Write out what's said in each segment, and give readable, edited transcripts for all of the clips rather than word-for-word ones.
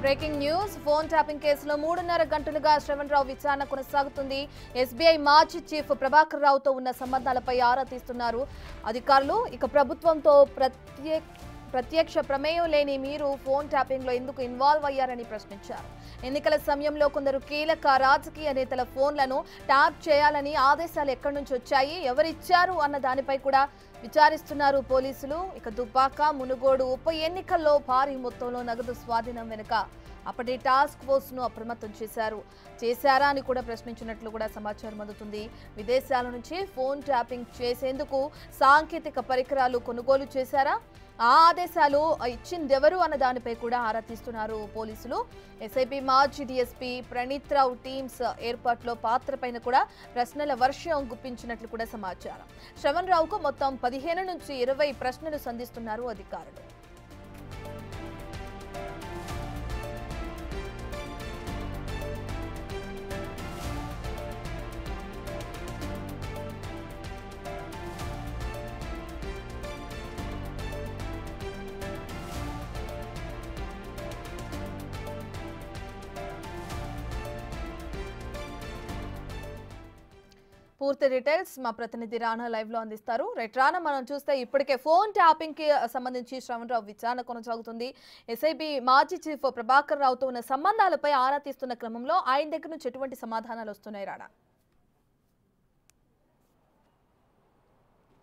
Breaking news phone tapping కేసులో 3.5 గంటలుగా శ్రవణ్ రావు విచారణ కొనసాగుతుంది. ఎస్బీఐ మాజీ చీఫ్ ప్రభాకర్ రావుతో ఉన్న సంబంధాలపై ఆరా తీస్తున్నారు అధికారులు. ఇక ప్రభుత్వంతో ప్రత్యక్ష ప్రమేయం లేని మీరు ఫోన్ ట్యాపింగ్ లో ఎందుకు ఇన్వాల్వ్ అయ్యారని ప్రశ్నించారు. ఎన్నికల సమయంలో కొందరు కీలక రాజకీయ నేతల ఫోన్లను ట్యాప్ చేయాలని ఆదేశాలు ఎక్కడి నుంచి వచ్చాయి, ఎవరిచ్చారు అన్న దానిపై కూడా విచారిస్తున్నారు పోలీసులు. ఇక దుబ్బాక మునుగోడు ఉప ఎన్నికల్లో భారీ మొత్తంలో నగదు స్వాధీనం వెనుక అప్పటి టాస్క్ ఫోర్స్ ను అప్రమత్తం చేశారా అని కూడా ప్రశ్నించినట్లు కూడా సమాచారం అందుతుంది. విదేశాల నుంచి ఫోన్ ట్యాపింగ్ చేసేందుకు సాంకేతిక పరికరాలు కొనుగోలు చేశారా, ఆ ఆదేశాలు ఇచ్చిందెవరు అన్న దానిపై కూడా ఆరా తీస్తున్నారు పోలీసులు. ఎస్ఐపి మాజీ డీఎస్పీ ప్రణీత్ రావు టీమ్స్ ఏర్పాటులో పాత్రపైన కూడా ప్రశ్నల వర్షం గుప్పించినట్లు కూడా సమాచారం. శ్రవణ్ రావుకు మొత్తం 15 నుంచి 20 ప్రశ్నలు సంధిస్తున్నారు అధికారులు. పూర్తి డీటెయిల్స్ మా ప్రతినిధి రాణా లైవ్ లో అందిస్తారు. రైట్ రాణా, మనం చూస్తే ఇప్పటికే ఫోన్ ట్యాపింగ్ కి సంబంధించి శ్రవణ్ రావు విచారణ కొనసాగుతుంది. ఎస్ఐబి మాజీ చీఫ్ ప్రభాకర్ రావుతో ఉన్న సంబంధాలపై ఆరా తీస్తున్న క్రమంలో ఆయన దగ్గర నుంచి ఎటువంటి సమాధానాలు వస్తున్నాయి రాణా?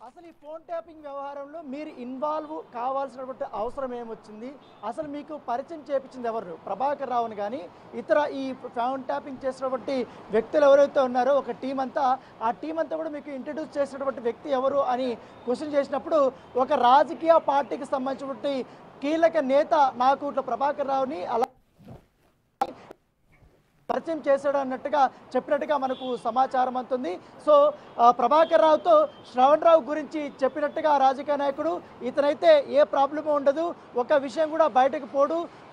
అసలు ఈ ఫోన్ ట్యాపింగ్ వ్యవహారంలో మీరు ఇన్వాల్వ్ కావాల్సినటువంటి అవసరం ఏమొచ్చింది, అసలు మీకు పరిచయం చేపించింది ఎవరు? ప్రభాకర్ రావుని కానీ ఇతర ఈ ఫోన్ ట్యాపింగ్ చేసినటువంటి వ్యక్తులు ఎవరైతే ఉన్నారో ఒక టీం అంతా, ఆ టీం అంతా కూడా మీకు ఇంట్రడ్యూస్ చేసినటువంటి వ్యక్తి ఎవరు అని క్వశ్చన్ చేసినప్పుడు ఒక రాజకీయ పార్టీకి సంబంధించినటువంటి కీలక నేత నాకు ఇట్లా ప్రభాకర్ రావుని అలా పరిచయం చేశాడు అన్నట్టుగా చెప్పినట్టుగా మనకు సమాచారం అందుతుంది. సో ప్రభాకర్ రావుతో శ్రవణ్ రావు గురించి చెప్పినట్టుగా రాజకీయ నాయకుడు, ఇతనైతే ఏ ప్రాబ్లము ఉండదు, ఒక విషయం కూడా బయటకు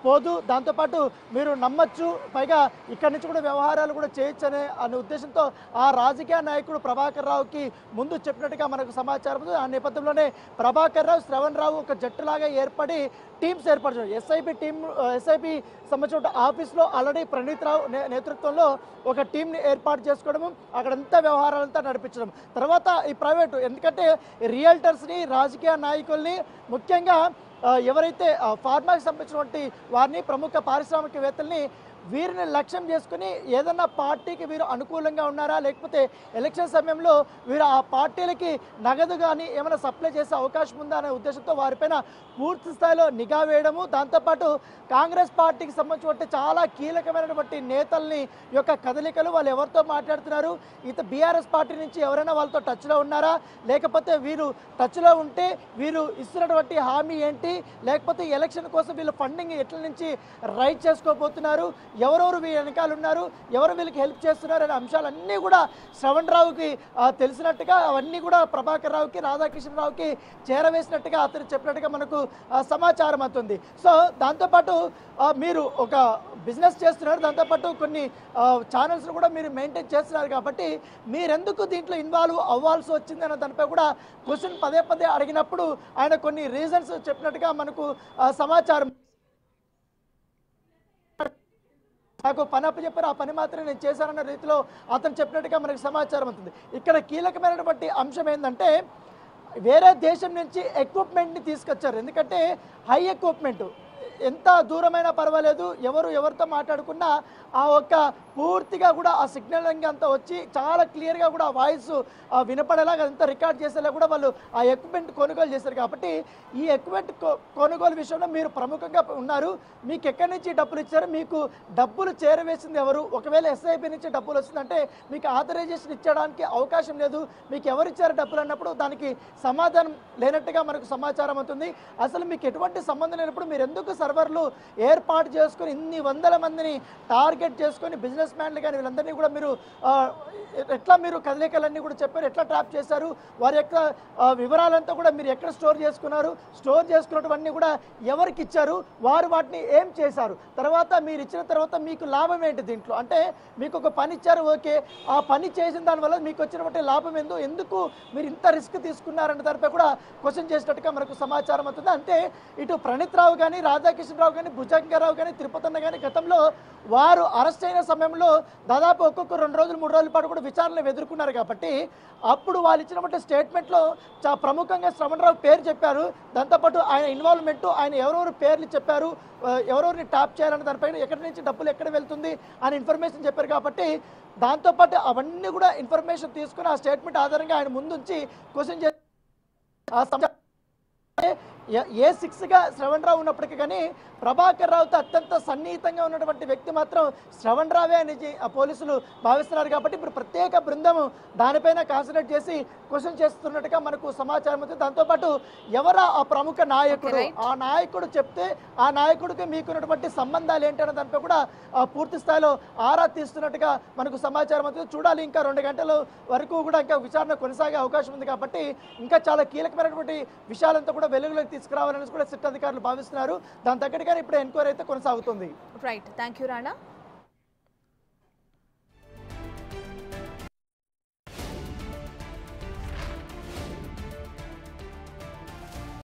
పోదు, దాంతోపాటు మీరు నమ్మచ్చు, పైగా ఇక్కడి నుంచి కూడా వ్యవహారాలు కూడా చేయొచ్చు అనే ఉద్దేశంతో ఆ రాజకీయ నాయకుడు ప్రభాకర్ రావుకి ముందు చెప్పినట్టుగా మనకు సమాచారం ఉంది. ఆ నేపథ్యంలోనే ప్రభాకర్ రావు శ్రవణ్ రావు ఒక జట్టులాగా ఏర్పడి టీమ్స్ ఏర్పరచారు. ఎస్ఐబి సంబంధించిన ఆఫీస్లో ఆల్రెడీ ప్రణీత్ రావు నేతృత్వంలో ఒక టీంని ఏర్పాటు చేసుకోవడము, అక్కడంతా వ్యవహారాలంతా నడిపించడం. తర్వాత ఈ ప్రైవేటు, ఎందుకంటే రియల్టర్స్ని, రాజకీయ నాయకుల్ని, ముఖ్యంగా ఎవరైతే ఫార్మాకి సంబంధించినటువంటి వారిని, ప్రముఖ పారిశ్రామికవేత్తల్ని, వీరిని లక్ష్యం చేసుకుని ఏదన్నా పార్టీకి వీరు అనుకూలంగా ఉన్నారా, లేకపోతే ఎలక్షన్ సమయంలో వీరు ఆ పార్టీలకి నగదు కానీ ఏమైనా సప్లై చేసే అవకాశం ఉందా అనే ఉద్దేశంతో వారిపైన పూర్తి స్థాయిలో నిఘా వేయడము, దాంతోపాటు కాంగ్రెస్ పార్టీకి సంబంధించినటువంటి చాలా కీలకమైనటువంటి నేతల్ని యొక్క కదలికలు, వాళ్ళు ఎవరితో మాట్లాడుతున్నారు, బీఆర్ఎస్ పార్టీ నుంచి ఎవరైనా వాళ్ళతో టచ్లో ఉన్నారా, లేకపోతే వీరు టచ్లో ఉంటే వీరు ఇస్తున్నటువంటి హామీ ఏంటి, లేకపోతే ఎలక్షన్ కోసం వీళ్ళు ఫండింగ్ ఎట్ల నుంచి రైట్ చేసుకోబోతున్నారు, ఎవరెవరు వీరి వెనకాల ఉన్నారు, ఎవరు వీళ్ళకి హెల్ప్ చేస్తున్నారు అనే అంశాలన్నీ కూడా శ్రవణ్ రావుకి తెలిసినట్టుగా, అవన్నీ కూడా ప్రభాకర్ రావుకి, రాధాకృష్ణ రావుకి చేరవేసినట్టుగా అతను చెప్పినట్టుగా మనకు సమాచారం అవుతుంది. సో దాంతోపాటు మీరు ఒక బిజినెస్ చేస్తున్నారు, దాంతోపాటు కొన్ని ఛానల్స్ కూడా మీరు మెయింటైన్ చేస్తున్నారు, కాబట్టి మీరెందుకు దీంట్లో ఇన్వాల్వ్ అవ్వాల్సి వచ్చింది అన్న దానిపై కూడా క్వశ్చన్ పదే అడిగినప్పుడు ఆయన కొన్ని రీజన్స్ చెప్పినట్టుగా మనకు సమాచారం. నాకు పని అప్పచెప్పారు, ఆ పని మాత్రం నేను చేశానన్న రీతిలో అతను చెప్పినట్టుగా మనకు సమాచారం అవుతుంది. ఇక్కడ కీలకమైనటువంటి అంశం ఏంటంటే వేరే దేశం నుంచి ఎక్విప్మెంట్ని తీసుకొచ్చారు. ఎందుకంటే హై ఎక్విప్మెంట్, ఎంత దూరమైనా పర్వాలేదు, ఎవరితో మాట్లాడుకున్నా ఆ ఒక్క పూర్తిగా కూడా ఆ సిగ్నలింగ్ అంతా వచ్చి చాలా క్లియర్గా కూడా వాయిస్ వినపడేలాగా అంతా రికార్డ్ చేసేలా కూడా వాళ్ళు ఆ ఎక్విప్మెంట్ కొనుగోలు చేశారు. కాబట్టి ఈ ఎక్విప్మెంట్ కొనుగోలు విషయంలో మీరు ప్రముఖంగా ఉన్నారు, మీకు ఎక్కడి నుంచి డబ్బులు ఇచ్చారు, మీకు డబ్బులు చేరవేసింది ఎవరు, ఒకవేళ ఎస్ఐబి నుంచి డబ్బులు వచ్చిందంటే మీకు ఆథరైజేషన్ ఇచ్చడానికి అవకాశం లేదు, మీకు ఎవరు ఇచ్చారు డబ్బులు అన్నప్పుడు దానికి సమాధానం లేనట్టుగా మనకు సమాచారం అవుతుంది. అసలు మీకు ఎటువంటి సంబంధం లేనప్పుడు మీరు ఎందుకు సర్వర్లు ఏర్పాటు చేసుకుని ఇన్ని వందల మందిని టార్గెట్ చేసుకొని బిజినెస్ మ్యాన్లు కానీ వీళ్ళందరినీ కూడా మీరు ఎట్లా మీరు కదలికలన్నీ కూడా చెప్పారు, ఎట్లా ట్రాప్ చేశారు, వారి యొక్క వివరాలంతా కూడా మీరు ఎక్కడ స్టోర్ చేసుకున్నటువన్నీ కూడా ఎవరికి ఇచ్చారు, వారు వాటిని ఏం చేశారు, తర్వాత మీరు ఇచ్చిన తర్వాత మీకు లాభం ఏంటి దీంట్లో, అంటే మీకు ఒక పని ఇచ్చారు, ఓకే, ఆ పని చేసిన దానివల్ల మీకు వచ్చినటువంటి లాభం ఎందుకు మీరు ఇంత రిస్క్ తీసుకున్నారన్న దానిపై కూడా క్వశ్చన్ చేసినట్టుగా మనకు సమాచారం అవుతుంది. అంటే ఇటు ప్రణీత్ రావు కానీ రాధా రాధాకిషన్ రావు కానీ భుజంగరావు కానీ తిరుపతన్న కానీ గతంలో వారు అరెస్ట్ అయిన సమయంలో దాదాపు ఒక్కొక్క 2 రోజులు 3 రోజుల పాటు కూడా విచారణలు ఎదుర్కొన్నారు కాబట్టి అప్పుడు వాళ్ళు ఇచ్చినటువంటి స్టేట్మెంట్లో చాలా ప్రముఖంగా శ్రవణరావు పేరు చెప్పారు. దాంతోపాటు ఆయన ఇన్వాల్వ్మెంట్, ఆయన ఎవరెవరు పేర్లు చెప్పారు, ఎవరెవరిని ట్యాప్ చేయాలన్న దానిపైన ఎక్కడి నుంచి డబ్బులు ఎక్కడ వెళ్తుంది అని ఇన్ఫర్మేషన్ చెప్పారు. కాబట్టి దాంతోపాటు అవన్నీ కూడా ఇన్ఫర్మేషన్ తీసుకుని ఆ స్టేట్మెంట్ ఆధారంగా ఆయన ముందుంచి క్వశ్చన్ చేసి A6గా శ్రవణరావు ఉన్నప్పటికీ కానీ ప్రభాకర్ రావుతో అత్యంత సన్నిహితంగా ఉన్నటువంటి వ్యక్తి మాత్రం శ్రవణరావే అని పోలీసులు భావిస్తున్నారు. కాబట్టి ఇప్పుడు ప్రత్యేక బృందం దానిపైన కాన్సన్ట్రేట్ చేసి క్వశ్చన్ చేస్తున్నట్టుగా మనకు సమాచారం ఉంది. దాంతోపాటు ఎవరా ఆ ప్రముఖ నాయకుడు, ఆ నాయకుడు చెప్తే ఆ నాయకుడికి మీకున్నటువంటి సంబంధాలు ఏంటనే దానిపై కూడా పూర్తి స్థాయిలో ఆరా తీస్తున్నట్టుగా మనకు సమాచారం ఉంది. చూడాలి, ఇంకా 2 గంటల వరకు కూడా ఇంకా విచారణ కొనసాగే అవకాశం ఉంది. కాబట్టి ఇంకా చాలా కీలకమైనటువంటి విషయాలంతా కూడా వెలుగులోకి తీసుకురావాలని కూడా సిట్ అధికారులు భావిస్తున్నారు. దాని తగ్గట్టుగానే ఇప్పుడు ఎంక్వైరీ అయితే కొనసాగుతుంది. Right, thank you Rana.